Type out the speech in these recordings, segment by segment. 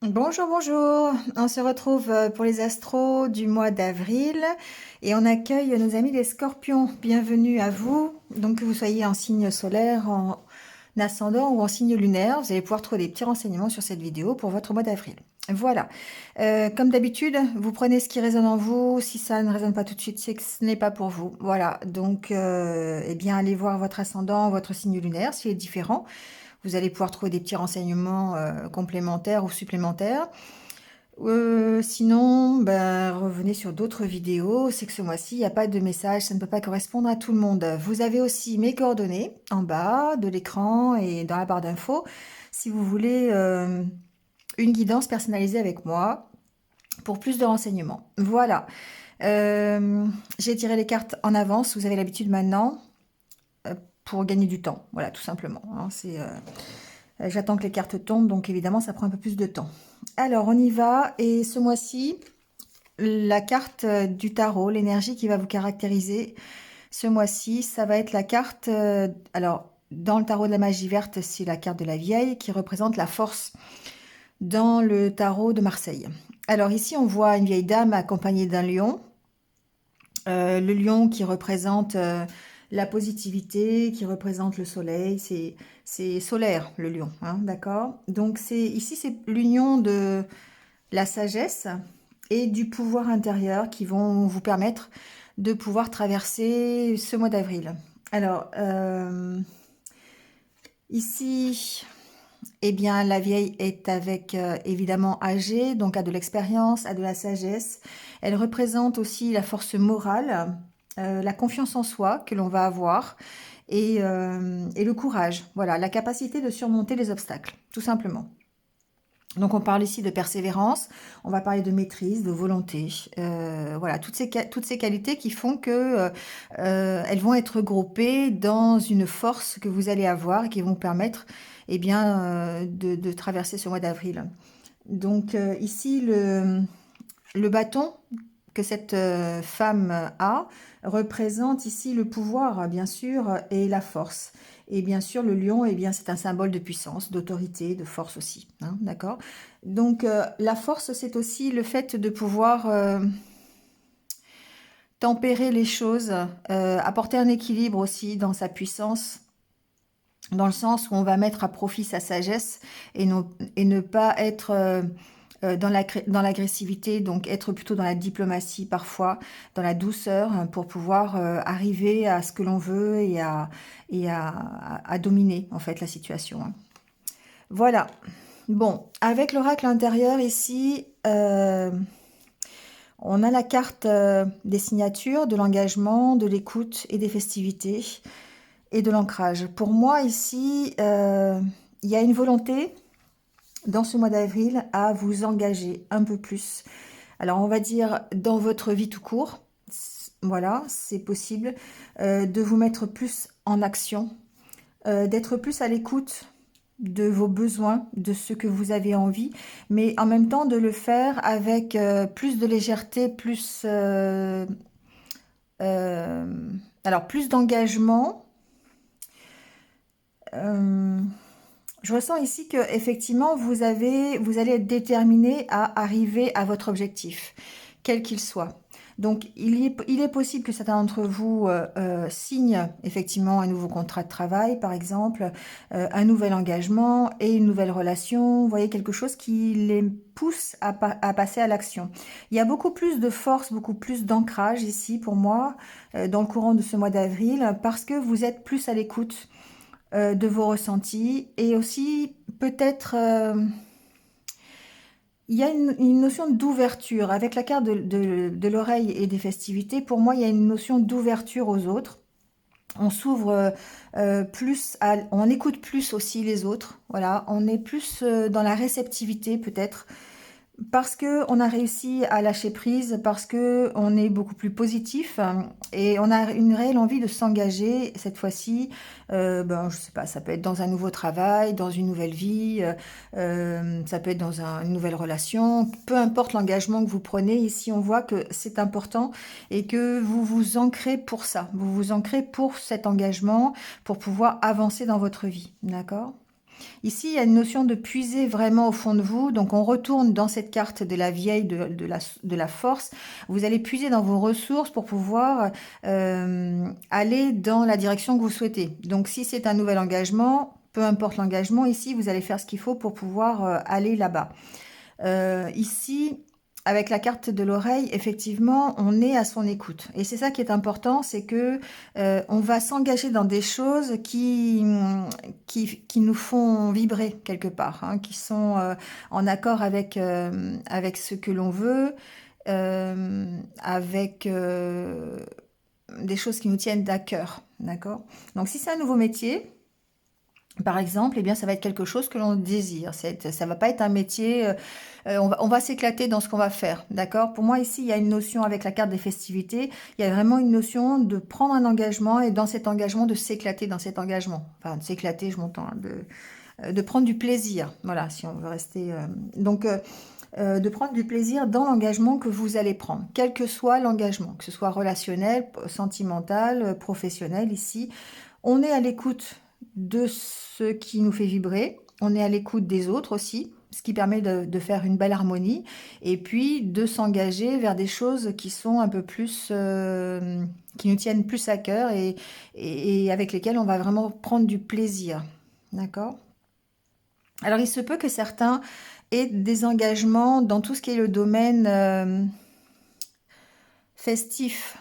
Bonjour, bonjour. On se retrouve pour les astros du mois d'avril et on accueille nos amis les scorpions. Bienvenue à vous. Donc que vous soyez en signe solaire, en ascendant ou en signe lunaire, vous allez pouvoir trouver des petits renseignements sur cette vidéo pour votre mois d'avril. Voilà. Comme d'habitude, vous prenez ce qui résonne en vous. Si ça ne résonne pas tout de suite, c'est que ce n'est pas pour vous. Voilà. Donc, eh bien, allez voir votre ascendant, votre signe lunaire, s'il est différent. Vous allez pouvoir trouver des petits renseignements complémentaires ou supplémentaires. Sinon, ben, revenez sur d'autres vidéos. C'est que ce mois-ci, il n'y a pas de message, ça ne peut pas correspondre à tout le monde. Vous avez aussi mes coordonnées en bas de l'écran et dans la barre d'infos. Si vous voulez une guidance personnalisée avec moi pour plus de renseignements. Voilà. J'ai tiré les cartes en avance, vous avez l'habitude maintenant, pour gagner du temps. Voilà, tout simplement. Hein, j'attends que les cartes tombent, donc évidemment, ça prend un peu plus de temps. Alors, on y va. Et ce mois-ci, la carte du tarot, l'énergie qui va vous caractériser ce mois-ci, ça va être la carte... alors, dans le tarot de la magie verte, c'est la carte de la vieille qui représente la force dans le tarot de Marseille. Alors ici, on voit une vieille dame accompagnée d'un lion. Le lion qui représente la positivité, qui représente le soleil, c'est solaire le lion, hein, d'accord? Donc ici c'est l'union de la sagesse et du pouvoir intérieur qui vont vous permettre de pouvoir traverser ce mois d'avril. Alors ici, eh bien la vieille est avec évidemment âgée, donc a de l'expérience, a de la sagesse. Elle représente aussi la force morale, la confiance en soi que l'on va avoir et le courage. Voilà, la capacité de surmonter les obstacles, tout simplement. Donc on parle ici de persévérance, on va parler de maîtrise, de volonté, voilà, toutes ces qualités qui font que elles vont être groupées dans une force que vous allez avoir et qui vont vous permettre eh bien, de traverser ce mois d'avril. Donc ici, le bâton que cette femme a représente ici le pouvoir, bien sûr, et la force. Et bien sûr, le lion, eh bien, c'est un symbole de puissance, d'autorité, de force aussi. Hein, d'accord? Donc, la force, c'est aussi le fait de pouvoir tempérer les choses, apporter un équilibre aussi dans sa puissance, dans le sens où on va mettre à profit sa sagesse et ne pas être dans l'agressivité, donc être plutôt dans la diplomatie parfois, dans la douceur, pour pouvoir arriver à ce que l'on veut et à dominer en fait la situation. Hein. Voilà. Bon, avec l'oracle intérieur ici, on a la carte des signatures, de l'engagement, de l'écoute et des festivités et de l'ancrage. Pour moi ici, il y a une volonté dans ce mois d'avril à vous engager un peu plus. Alors on va dire dans votre vie tout court, voilà, c'est possible de vous mettre plus en action, d'être plus à l'écoute de vos besoins, de ce que vous avez envie, mais en même temps de le faire avec plus de légèreté, alors plus d'engagement. Je ressens ici que effectivement vous allez être déterminé à arriver à votre objectif, quel qu'il soit. Donc il est possible que certains d'entre vous signent effectivement un nouveau contrat de travail, par exemple, un nouvel engagement et une nouvelle relation. Vous voyez, quelque chose qui les pousse à passer à l'action. Il y a beaucoup plus de force, beaucoup plus d'ancrage ici pour moi dans le courant de ce mois d'avril parce que vous êtes plus à l'écoute de vos ressentis et aussi peut-être il y a une notion d'ouverture avec la carte de l'oreille et des festivités. Pour moi, il y a une notion d'ouverture aux autres. On s'ouvre plus, on écoute plus aussi les autres. Voilà, on est plus dans la réceptivité peut-être parce que on a réussi à lâcher prise, parce que on est beaucoup plus positif et on a une réelle envie de s'engager cette fois-ci. Ben, je sais pas, ça peut être dans un nouveau travail, dans une nouvelle vie, ça peut être dans une nouvelle relation. Peu importe l'engagement que vous prenez, ici on voit que c'est important et que vous vous ancrez pour ça. Vous vous ancrez pour cet engagement, pour pouvoir avancer dans votre vie. D'accord ? Ici, il y a une notion de puiser vraiment au fond de vous. Donc, on retourne dans cette carte de la vieille, de la force. Vous allez puiser dans vos ressources pour pouvoir aller dans la direction que vous souhaitez. Donc, si c'est un nouvel engagement, peu importe l'engagement, ici, vous allez faire ce qu'il faut pour pouvoir aller là-bas. Ici, avec la carte de l'oreille, effectivement, on est à son écoute. Et c'est ça qui est important, c'est que on va s'engager dans des choses qui nous font vibrer quelque part, hein, qui sont en accord avec ce que l'on veut, avec des choses qui nous tiennent à cœur. D'accord? Donc, si c'est un nouveau métier, par exemple, eh bien, ça va être quelque chose que l'on désire. Ça va pas être un métier. On va s'éclater dans ce qu'on va faire, d'accord? Pour moi, ici, il y a une notion avec la carte des festivités. Il y a vraiment une notion de prendre un engagement et dans cet engagement, de s'éclater dans cet engagement. Enfin, de s'éclater, je m'entends, hein, de prendre du plaisir. Voilà, si on veut rester. De prendre du plaisir dans l'engagement que vous allez prendre, quel que soit l'engagement, que ce soit relationnel, sentimental, professionnel. Ici, on est à l'écoute de ce qui nous fait vibrer, on est à l'écoute des autres aussi, ce qui permet de faire une belle harmonie, et puis de s'engager vers des choses qui sont un peu plus, qui nous tiennent plus à cœur et avec lesquelles on va vraiment prendre du plaisir. D'accord? Alors il se peut que certains aient des engagements dans tout ce qui est le domaine festif,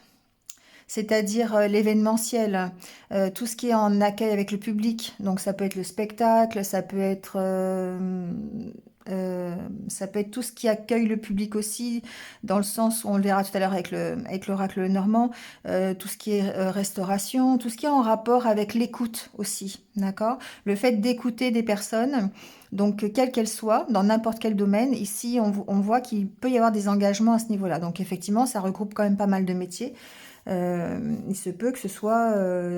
c'est-à-dire l'événementiel, tout ce qui est en accueil avec le public. Donc ça peut être le spectacle, ça peut être tout ce qui accueille le public aussi, dans le sens où on le verra tout à l'heure avec l'oracle normand, tout ce qui est restauration, tout ce qui est en rapport avec l'écoute aussi, d'accord? Le fait d'écouter des personnes, donc quelles qu'elles soient, dans n'importe quel domaine, ici on voit qu'il peut y avoir des engagements à ce niveau-là. Donc effectivement, ça regroupe quand même pas mal de métiers. Il se peut que ce soit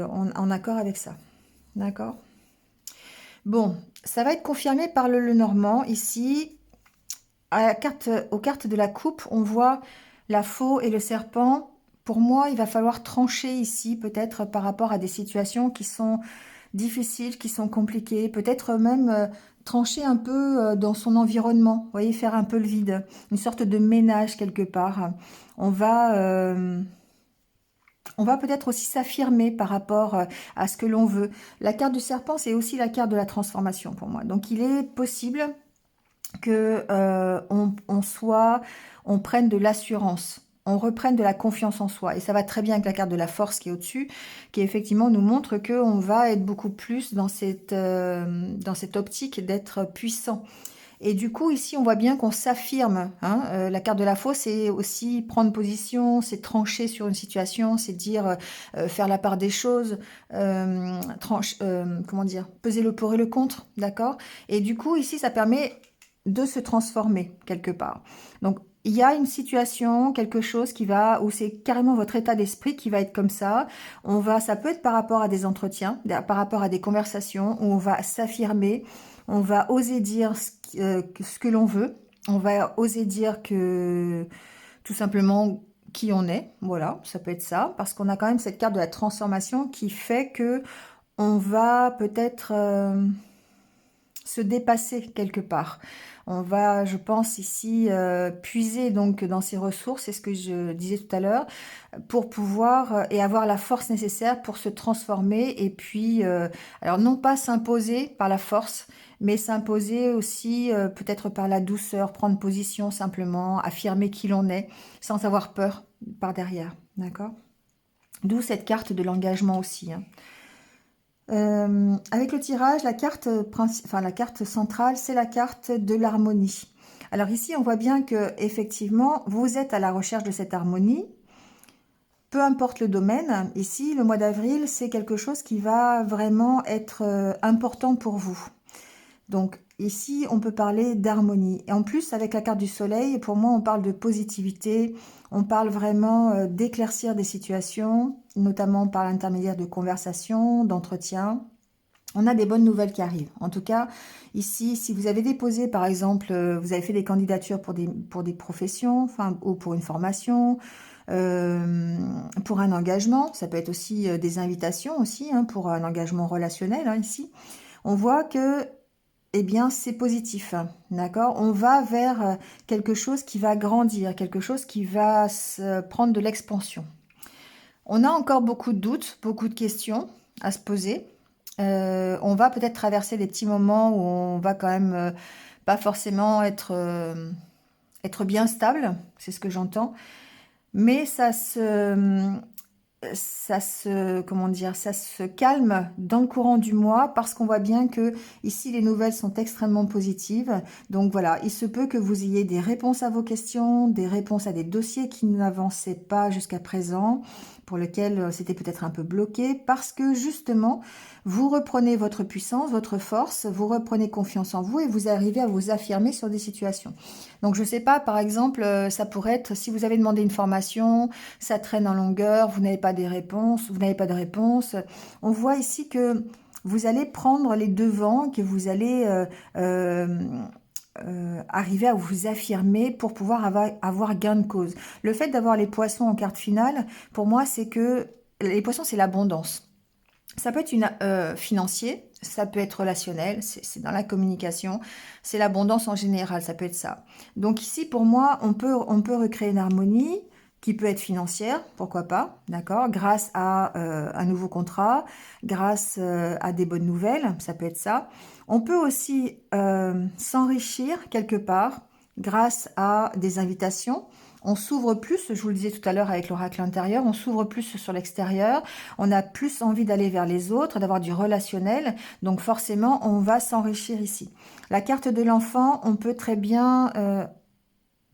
en accord avec ça. D'accord? Bon, ça va être confirmé par le Lenormand. Ici, aux cartes de la coupe, on voit la faux et le serpent. Pour moi, il va falloir trancher ici, peut-être par rapport à des situations qui sont difficiles, qui sont compliquées. Peut-être même trancher un peu dans son environnement. Vous voyez, faire un peu le vide. Une sorte de ménage quelque part. On va... On va peut-être aussi s'affirmer par rapport à ce que l'on veut. La carte du serpent, c'est aussi la carte de la transformation pour moi. Donc, il est possible que on prenne de l'assurance, on reprenne de la confiance en soi. Et ça va très bien avec la carte de la force qui est au-dessus, qui effectivement nous montre que on va être beaucoup plus dans cette optique d'être puissant. Et du coup, ici, on voit bien qu'on s'affirme, hein. La carte de la fausse, c'est aussi prendre position, c'est trancher sur une situation, c'est dire, faire la part des choses, comment dire, peser le pour et le contre, d'accord? Et du coup, ici, ça permet de se transformer quelque part. Donc, il y a une situation, quelque chose où c'est carrément votre état d'esprit qui va être comme ça. Ça peut être par rapport à des entretiens, par rapport à des conversations où on va s'affirmer, on va oser dire ce que l'on veut. On va oser dire que tout simplement qui on est. Voilà, ça peut être ça. Parce qu'on a quand même cette carte de la transformation qui fait que on va peut-être se dépasser quelque part. On va, je pense ici, puiser donc dans ses ressources, c'est ce que je disais tout à l'heure, pour pouvoir et avoir la force nécessaire pour se transformer et puis, alors non pas s'imposer par la force, mais s'imposer aussi peut-être par la douceur, prendre position simplement, affirmer qui l'on est, sans avoir peur par derrière, d'accord? D'où cette carte de l'engagement aussi, hein. Avec le tirage, la carte centrale, c'est la carte de l'harmonie. Alors ici, on voit bien que effectivement, vous êtes à la recherche de cette harmonie. Peu importe le domaine, ici, le mois d'avril, c'est quelque chose qui va vraiment être important pour vous. Donc ici, on peut parler d'harmonie. Et en plus, avec la carte du soleil, pour moi, on parle de positivité. On parle vraiment d'éclaircir des situations, notamment par l'intermédiaire de conversations, d'entretiens. On a des bonnes nouvelles qui arrivent. En tout cas, ici, si vous avez déposé, par exemple, vous avez fait des candidatures pour des professions, enfin, ou pour une formation, pour un engagement, ça peut être aussi des invitations aussi, hein, pour un engagement relationnel, hein, ici. On voit que eh bien, c'est positif, d'accord? On va vers quelque chose qui va grandir, quelque chose qui va prendre de l'expansion. On a encore beaucoup de doutes, beaucoup de questions à se poser. On va peut-être traverser des petits moments où on va quand même pas forcément être bien stable, c'est ce que j'entends, mais comment dire, ça se calme dans le courant du mois parce qu'on voit bien que ici les nouvelles sont extrêmement positives. Donc voilà, il se peut que vous ayez des réponses à vos questions, des réponses à des dossiers qui n'avançaient pas jusqu'à présent, pour lesquels c'était peut-être un peu bloqué, parce que justement, vous reprenez votre puissance, votre force, vous reprenez confiance en vous et vous arrivez à vous affirmer sur des situations. Donc je sais pas, par exemple, ça pourrait être si vous avez demandé une formation, ça traîne en longueur, vous n'avez pas des réponses, vous n'avez pas de réponse. On voit ici que vous allez prendre les devants, que vous allez arriver à vous affirmer pour pouvoir avoir gain de cause. Le fait d'avoir les poissons en carte finale, pour moi, c'est que les poissons, c'est l'abondance. Ça peut être financier, ça peut être relationnel, c'est dans la communication, c'est l'abondance en général, ça peut être ça. Donc ici, pour moi, on peut recréer une harmonie qui peut être financière, pourquoi pas, d'accord, grâce à un nouveau contrat, grâce à des bonnes nouvelles, ça peut être ça. On peut aussi s'enrichir quelque part grâce à des invitations. On s'ouvre plus, je vous le disais tout à l'heure avec l'oracle intérieur, on s'ouvre plus sur l'extérieur, on a plus envie d'aller vers les autres, d'avoir du relationnel, donc forcément on va s'enrichir ici. La carte de l'enfant, on peut très bien,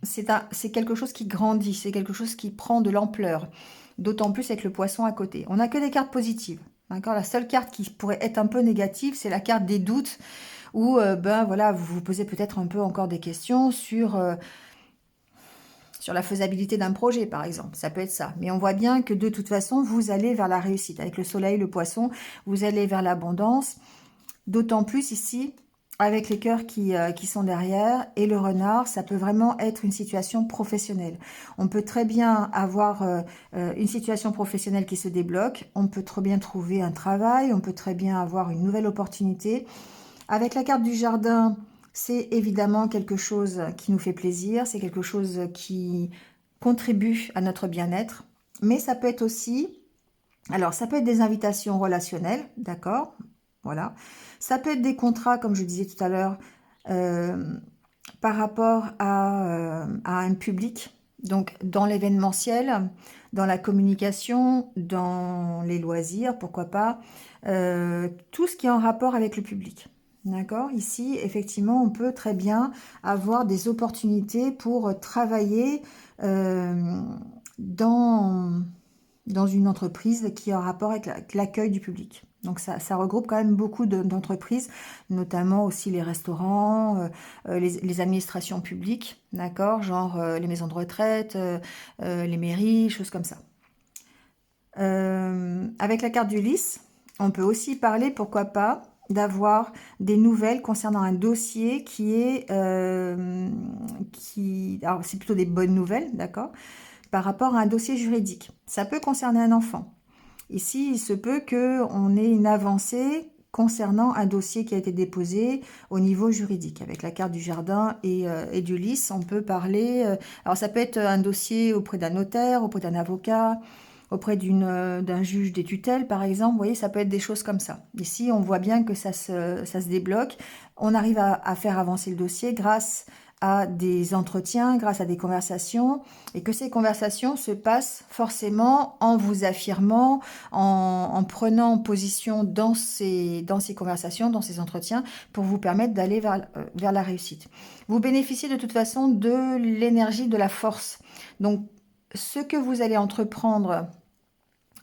c'est quelque chose qui grandit, c'est quelque chose qui prend de l'ampleur, d'autant plus avec le poisson à côté. On n'a que des cartes positives, d'accord. La seule carte qui pourrait être un peu négative, c'est la carte des doutes, où ben voilà, vous vous posez peut-être un peu encore des questions sur la faisabilité d'un projet, par exemple. Ça peut être ça. Mais on voit bien que de toute façon, vous allez vers la réussite. Avec le soleil, le poisson, vous allez vers l'abondance. D'autant plus ici, avec les cœurs qui sont derrière et le renard, ça peut vraiment être une situation professionnelle. On peut très bien avoir une situation professionnelle qui se débloque. On peut très bien trouver un travail. On peut très bien avoir une nouvelle opportunité. Avec la carte du jardin, c'est évidemment quelque chose qui nous fait plaisir, c'est quelque chose qui contribue à notre bien-être, mais ça peut être aussi, alors ça peut être des invitations relationnelles, d'accord, voilà, ça peut être des contrats, comme je disais tout à l'heure, par rapport à un public, donc dans l'événementiel, dans la communication, dans les loisirs, pourquoi pas, tout ce qui est en rapport avec le public. D'accord. Ici, effectivement, on peut très bien avoir des opportunités pour travailler dans, dans une entreprise qui est en rapport avec l'accueil du public. Donc ça regroupe quand même beaucoup d'entreprises, notamment aussi les restaurants, les administrations publiques, d'accord, genre les maisons de retraite, les mairies, choses comme ça. Avec la carte du lys, on peut aussi parler, pourquoi pas, d'avoir des nouvelles concernant un dossier alors c'est plutôt des bonnes nouvelles, d'accord, par rapport à un dossier juridique. Ça peut concerner un enfant. Ici, il se peut qu'on ait une avancée concernant un dossier qui a été déposé au niveau juridique. Avec la carte du jardin et du lys, on peut parler... alors ça peut être un dossier auprès d'un notaire, auprès d'un avocat, auprès d'un juge des tutelles, par exemple. Vous voyez, ça peut être des choses comme ça. Ici, on voit bien que ça se débloque. On arrive à faire avancer le dossier grâce à des entretiens, grâce à des conversations, et que ces conversations se passent forcément en vous affirmant, en prenant position dans ces conversations, dans ces entretiens, pour vous permettre d'aller vers la réussite. Vous bénéficiez de toute façon de l'énergie, de la force. Donc, ce que vous allez entreprendre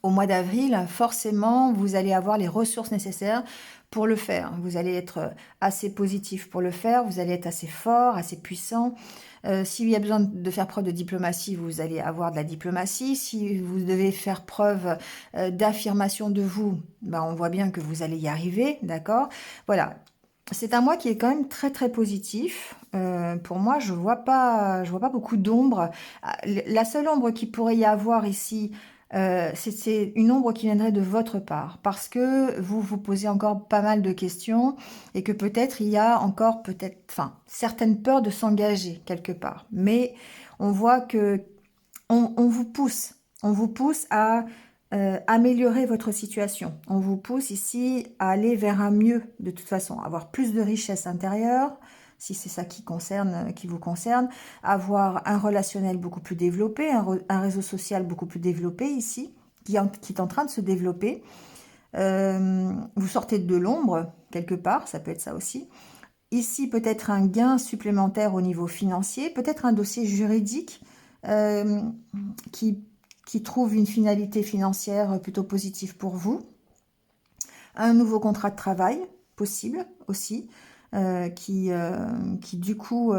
au mois d'avril, forcément, vous allez avoir les ressources nécessaires pour le faire. Vous allez être assez positif pour le faire, vous allez être assez fort, assez puissant. S'il y a besoin de faire preuve de diplomatie, vous allez avoir de la diplomatie. Si vous devez faire preuve d'affirmation de vous, ben on voit bien que vous allez y arriver, d'accord? Voilà. C'est un mois qui est quand même très très positif. Pour moi, je vois pas beaucoup d'ombre. La seule ombre qu'il pourrait y avoir ici, C'est une ombre qui viendrait de votre part parce que vous vous posez encore pas mal de questions et que peut-être il y a encore enfin, certaines peurs de s'engager quelque part. Mais on voit que on vous pousse à améliorer votre situation. On vous pousse ici à aller vers un mieux de toute façon, avoir plus de richesse intérieure, si c'est ça qui vous concerne, avoir un relationnel beaucoup plus développé, un réseau social beaucoup plus développé ici, qui est en train de se développer. Vous sortez de l'ombre, quelque part, ça peut être ça aussi. Ici, peut-être un gain supplémentaire au niveau financier, peut-être un dossier juridique euh, qui, qui trouve une finalité financière plutôt positive pour vous. Un nouveau contrat de travail possible aussi, qui du coup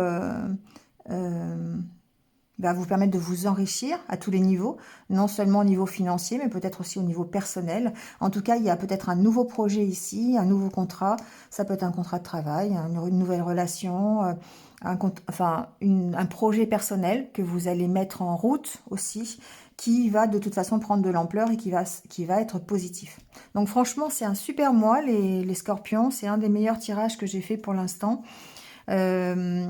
va vous permettre de vous enrichir à tous les niveaux, non seulement au niveau financier, mais peut-être aussi au niveau personnel. En tout cas, il y a peut-être un nouveau projet ici, un nouveau contrat. Ça peut être un contrat de travail, une nouvelle relation, un projet personnel que vous allez mettre en route aussi, qui va de toute façon prendre de l'ampleur et qui va être positif. Donc franchement, c'est un super mois, les scorpions. C'est un des meilleurs tirages que j'ai fait pour l'instant. Euh,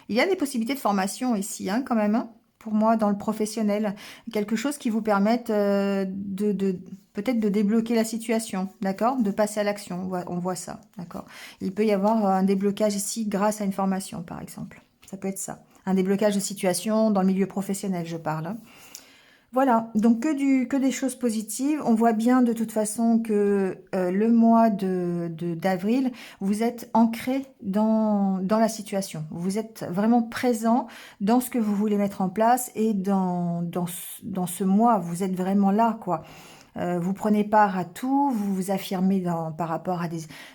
il y a des possibilités de formation ici, hein, quand même, hein, pour moi, dans le professionnel. Quelque chose qui vous permette peut-être de débloquer la situation, d'accord? De passer à l'action, on voit ça, d'accord? Il peut y avoir un déblocage ici grâce à une formation, par exemple. Ça peut être ça. Un déblocage de situation dans le milieu professionnel, je parle, hein. Voilà, donc que des choses positives. On voit bien de toute façon que le mois d'avril, vous êtes ancré dans la situation. Vous êtes vraiment présent dans ce que vous voulez mettre en place et dans ce mois, vous êtes vraiment là, quoi. Vous prenez part à tout, vous vous affirmez par rapport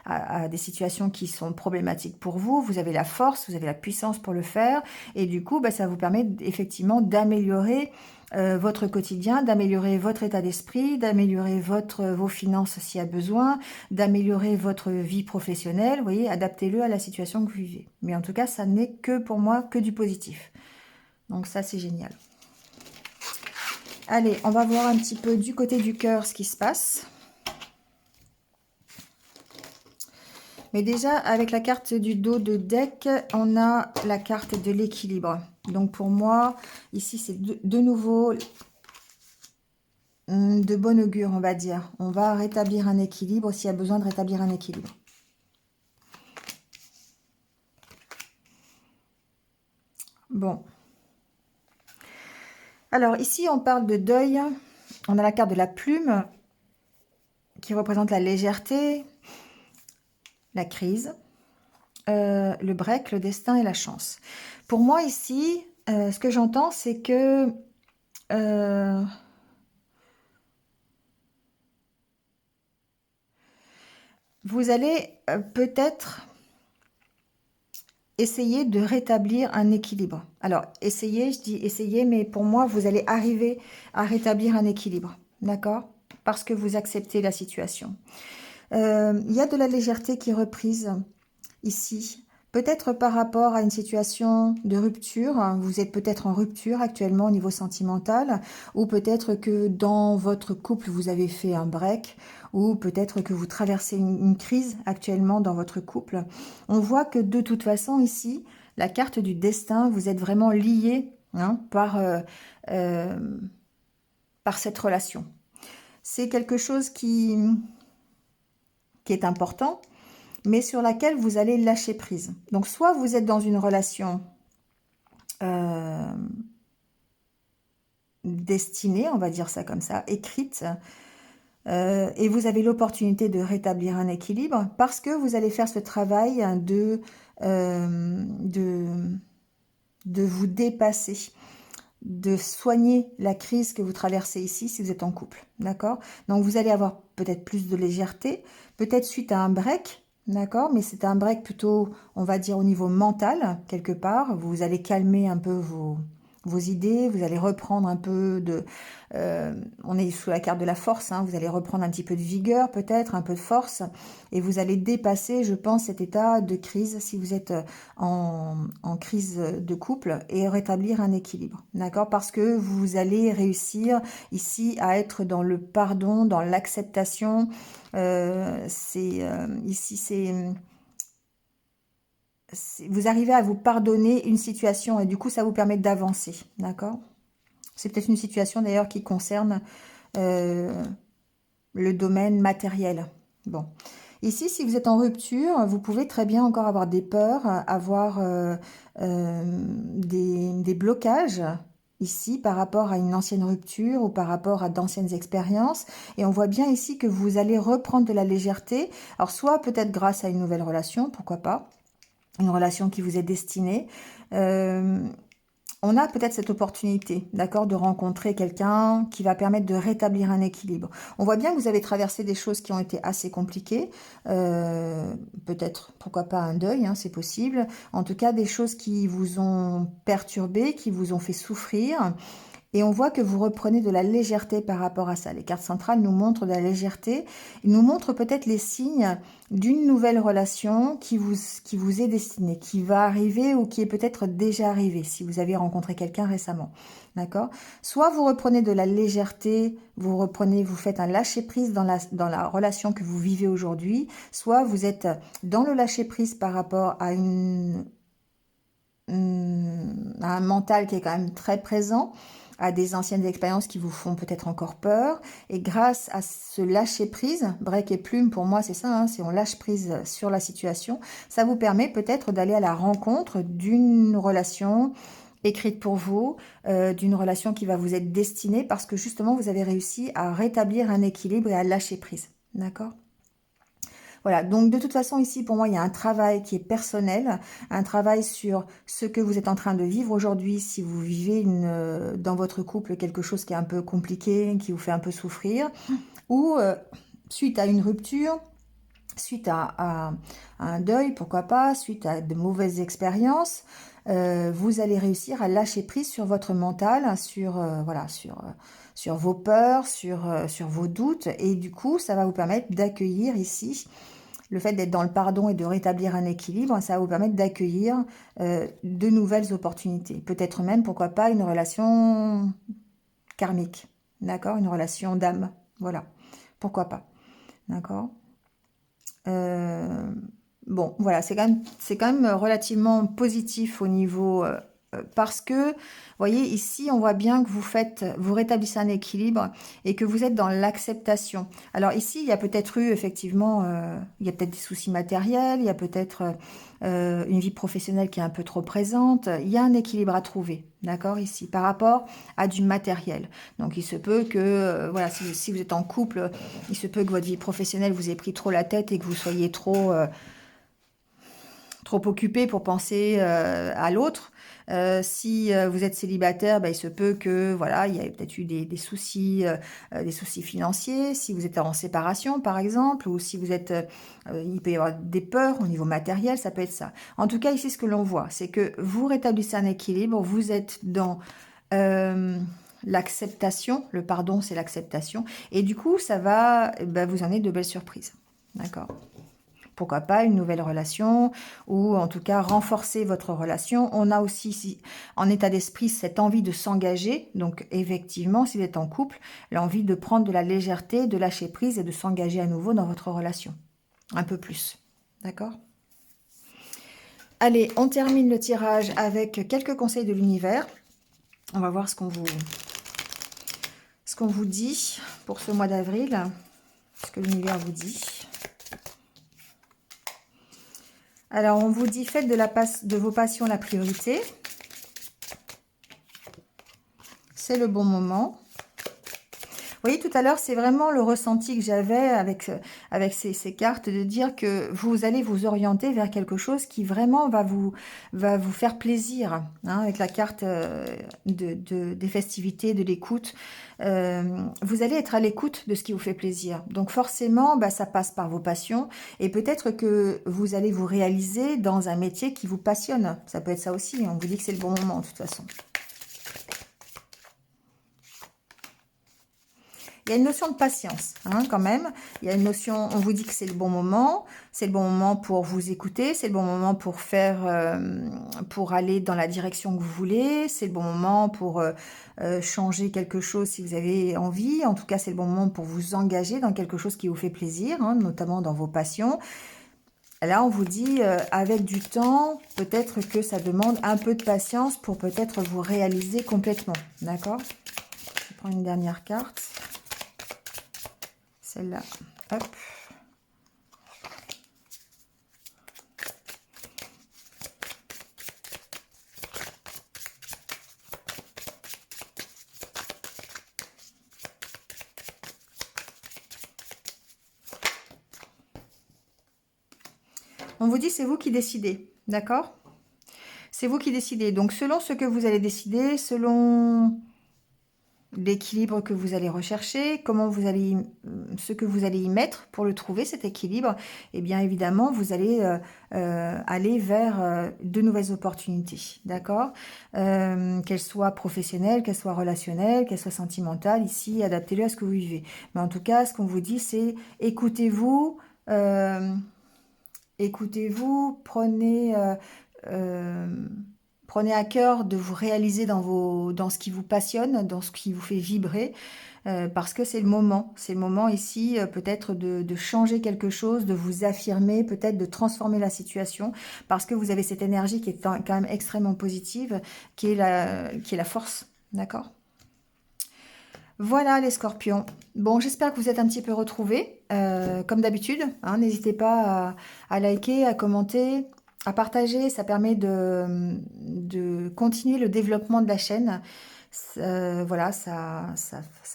à des situations qui sont problématiques pour vous. Vous avez la force, vous avez la puissance pour le faire. Et du coup, bah, ça vous permet effectivement d'améliorer votre quotidien, d'améliorer votre état d'esprit, d'améliorer vos finances s'il y a besoin, d'améliorer votre vie professionnelle. Vous voyez, adaptez-le à la situation que vous vivez. Mais en tout cas, ça n'est que pour moi que du positif. Donc ça, c'est génial. Allez, on va voir un petit peu du côté du cœur ce qui se passe. Mais déjà, avec la carte du dos de deck, on a la carte de l'équilibre. Donc pour moi, ici, c'est de nouveau de bon augure, on va dire. On va rétablir un équilibre s'il y a besoin de rétablir un équilibre. Bon. Alors ici, on parle de deuil. On a la carte de la plume qui représente la légèreté, la crise, le break, le destin et la chance. Pour moi ici, ce que j'entends, c'est que vous allez peut-être essayer de rétablir un équilibre. Alors, essayez, je dis essayez, mais pour moi, vous allez arriver à rétablir un équilibre, d'accord? Parce que vous acceptez la situation. Il y a de la légèreté qui est reprise ici. Peut-être par rapport à une situation de rupture, hein, vous êtes peut-être en rupture actuellement au niveau sentimental, ou peut-être que dans votre couple, vous avez fait un break, ou peut-être que vous traversez une crise actuellement dans votre couple. On voit que de toute façon ici, la carte du destin, vous êtes vraiment liés, hein, par cette relation. C'est quelque chose qui est important, mais sur laquelle vous allez lâcher prise. Donc, soit vous êtes dans une relation destinée, on va dire ça comme ça, écrite, et vous avez l'opportunité de rétablir un équilibre parce que vous allez faire ce travail de vous dépasser, de soigner la crise que vous traversez ici si vous êtes en couple, d'accord? Donc, vous allez avoir peut-être plus de légèreté, peut-être suite à un break, d'accord? Mais c'est un break plutôt, on va dire, au niveau mental, quelque part. Vous allez calmer un peu vos idées, vous allez reprendre un peu de... on est sous la carte de la force, hein, vous allez reprendre un petit peu de vigueur peut-être, un peu de force, et vous allez dépasser, je pense, cet état de crise si vous êtes en crise de couple et rétablir un équilibre, d'accord? Parce que vous allez réussir ici à être dans le pardon, dans l'acceptation. Ici, vous arrivez à vous pardonner une situation et du coup, ça vous permet d'avancer, d'accord? C'est peut-être une situation d'ailleurs qui concerne le domaine matériel. Bon. Ici, si vous êtes en rupture, vous pouvez très bien encore avoir des peurs, avoir des blocages ici par rapport à une ancienne rupture ou par rapport à d'anciennes expériences. Et on voit bien ici que vous allez reprendre de la légèreté. Alors, soit peut-être grâce à une nouvelle relation, pourquoi pas, une relation qui vous est destinée. On a peut-être cette opportunité, d'accord, de rencontrer quelqu'un qui va permettre de rétablir un équilibre. On voit bien que vous avez traversé des choses qui ont été assez compliquées, peut-être, pourquoi pas un deuil, hein, c'est possible. En tout cas, des choses qui vous ont perturbé, qui vous ont fait souffrir. Et on voit que vous reprenez de la légèreté par rapport à ça. Les cartes centrales nous montrent de la légèreté. Ils nous montrent peut-être les signes d'une nouvelle relation qui vous est destinée, qui va arriver ou qui est peut-être déjà arrivée si vous avez rencontré quelqu'un récemment. D'accord? Soit vous reprenez de la légèreté, vous faites un lâcher-prise dans la relation que vous vivez aujourd'hui, soit vous êtes dans le lâcher-prise par rapport à un mental qui est quand même très présent, à des anciennes expériences qui vous font peut-être encore peur. Et grâce à ce lâcher-prise, break et plume, pour moi, c'est ça, hein, c'est on lâche prise sur la situation, ça vous permet peut-être d'aller à la rencontre d'une relation écrite pour vous, d'une relation qui va vous être destinée parce que justement, vous avez réussi à rétablir un équilibre et à lâcher prise. D'accord ? Voilà, donc de toute façon ici pour moi il y a un travail qui est personnel, un travail sur ce que vous êtes en train de vivre aujourd'hui, si vous vivez dans votre couple quelque chose qui est un peu compliqué, qui vous fait un peu souffrir, ou suite à une rupture, suite à un deuil, pourquoi pas, suite à de mauvaises expériences, vous allez réussir à lâcher prise sur votre mental, sur vos peurs, sur vos doutes, et du coup ça va vous permettre d'accueillir ici le fait d'être dans le pardon et de rétablir un équilibre, ça va vous permettre d'accueillir de nouvelles opportunités. Peut-être même, pourquoi pas, une relation karmique, d'accord? Une relation d'âme, voilà. Pourquoi pas, d'accord? Bon, voilà, c'est quand même relativement positif au niveau... parce que, vous voyez, ici, on voit bien que vous rétablissez un équilibre et que vous êtes dans l'acceptation. Alors ici, il y a peut-être eu, effectivement, il y a peut-être des soucis matériels, il y a peut-être une vie professionnelle qui est un peu trop présente. Il y a un équilibre à trouver, d'accord, ici, par rapport à du matériel. Donc, il se peut que, voilà, si vous êtes en couple, il se peut que votre vie professionnelle vous ait pris trop la tête et que vous soyez trop occupé pour penser à l'autre. Si vous êtes célibataire, il se peut que voilà, il y a peut-être eu des soucis financiers. Si vous êtes en séparation, par exemple, ou si vous êtes, il peut y avoir des peurs au niveau matériel, ça peut être ça. En tout cas, ici, ce que l'on voit, c'est que vous rétablissez un équilibre. Vous êtes dans l'acceptation. Le pardon, c'est l'acceptation. Et du coup, ça va, vous en avez de belles surprises. D'accord ? Pourquoi pas une nouvelle relation ou en tout cas renforcer votre relation. On a aussi en état d'esprit cette envie de s'engager. Donc effectivement, si vous êtes en couple, l'envie de prendre de la légèreté, de lâcher prise et de s'engager à nouveau dans votre relation. Un peu plus. D'accord ? Allez, on termine le tirage avec quelques conseils de l'univers. On va voir ce qu'on vous dit pour ce mois d'avril. Ce que l'univers vous dit. Alors, on vous dit, faites de vos passions la priorité. C'est le bon moment. Vous voyez, tout à l'heure, c'est vraiment le ressenti que j'avais avec ces cartes, de dire que vous allez vous orienter vers quelque chose qui vraiment va vous faire plaisir. Hein, avec la carte des festivités, de l'écoute. Vous allez être à l'écoute de ce qui vous fait plaisir. Donc forcément, ça passe par vos passions. Et peut-être que vous allez vous réaliser dans un métier qui vous passionne. Ça peut être ça aussi. On vous dit que c'est le bon moment, de toute façon. Il y a une notion de patience, hein, quand même. Il y a une notion, on vous dit que c'est le bon moment. C'est le bon moment pour vous écouter. C'est le bon moment pour faire, pour aller dans la direction que vous voulez. C'est le bon moment pour changer quelque chose si vous avez envie. En tout cas, c'est le bon moment pour vous engager dans quelque chose qui vous fait plaisir, hein, notamment dans vos passions. Là, on vous dit, avec du temps, peut-être que ça demande un peu de patience pour peut-être vous réaliser complètement. D'accord? Je prends une dernière carte. Celle-là. Hop. On vous dit, c'est vous qui décidez. D'accord? C'est vous qui décidez. Donc, selon ce que vous allez décider, selon l'équilibre que vous allez rechercher, ce que vous allez y mettre pour le trouver, cet équilibre, et bien évidemment, vous allez aller vers de nouvelles opportunités, d'accord, qu'elles soient professionnelles, qu'elles soient relationnelles, qu'elles soient sentimentales. Ici, adaptez-le à ce que vous vivez. Mais en tout cas, ce qu'on vous dit, c'est écoutez-vous, écoutez-vous, prenez à cœur de vous réaliser dans ce qui vous passionne, dans ce qui vous fait vibrer, parce que c'est le moment. C'est le moment ici, peut-être de changer quelque chose, de vous affirmer, peut-être de transformer la situation, parce que vous avez cette énergie qui est quand même extrêmement positive, qui est la force. D'accord? Voilà les scorpions. Bon, j'espère que vous êtes un petit peu retrouvés, comme d'habitude, hein. N'hésitez pas à liker, à commenter, à partager. Ça permet de continuer le développement de la chaîne. Voilà, ça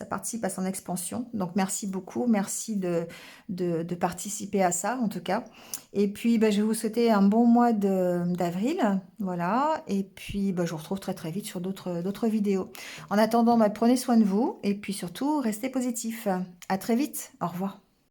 participe à son expansion. Donc, merci beaucoup. Merci de participer à ça, en tout cas. Et puis, ben, je vais vous souhaiter un bon mois d'avril. Voilà. Et puis, ben, je vous retrouve très, très vite sur d'autres vidéos. En attendant, bah, prenez soin de vous et puis surtout, restez positif. À très vite. Au revoir.